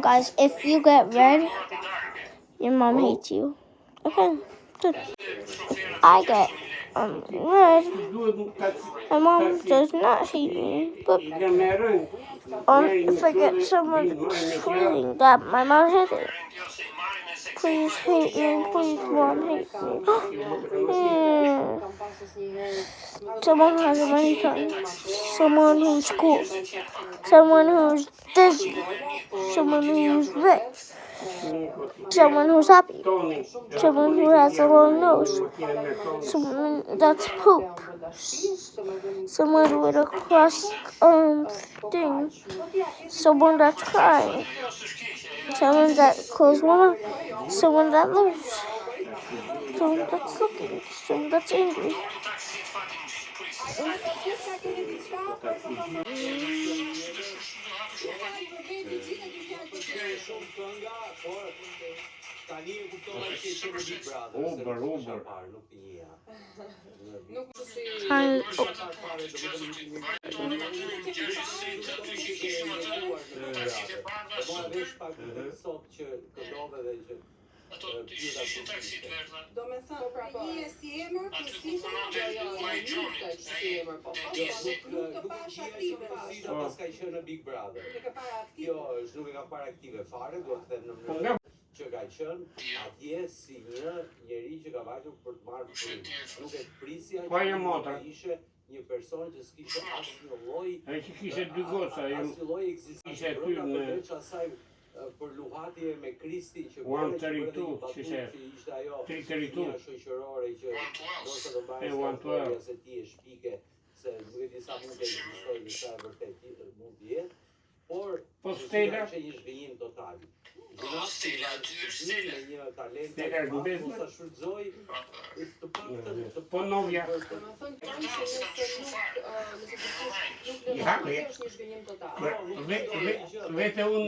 Guys, if you get red, your mom hates you. Okay, good. If I get red, my mom does not hate me. But if I get someone screaming that my mom hates it, please hate me. Please, mom, hate me. Someone who has a money car. Someone who's cool. Someone who's Disney. Someone who's rich. Someone who's happy. Someone who has a long nose. Someone that's poop. Someone with a cross thing. Someone that's crying. Someone that closed one eye. Someone that loves. Someone that's looking. Someone that's angry. Ato ishin taksi të verdha. Do me thënë, një si emër, aty ku punonte vllai Gjoni, ai Tedisi. Nuk të pash aktive. Si do pas ka qenë në Big Brother. Kjo është nuk e ka parë aktive fare, do të them në mënyrë që ka qenë atje si një njeri që ka vajtur për të marrë punë. Nuk e prisja që ishte një person që s'kishte asnjë lloj. Ai që kishte dy goca, asnjë lloj ekzistencë përveç asaj për luhatje me Kristin që One 32, që ishte ajo 332 shoqërore që ndoshta do mbajë se ti e shpike se nuk e di sa mund të ekzistojë në sa vërtet mund të jetë, por Stela që një zhgënjim total. Stela, dy Stela. Një talent Stela që sa shfrytëzoi të paktën po novja. Nuk Vete unë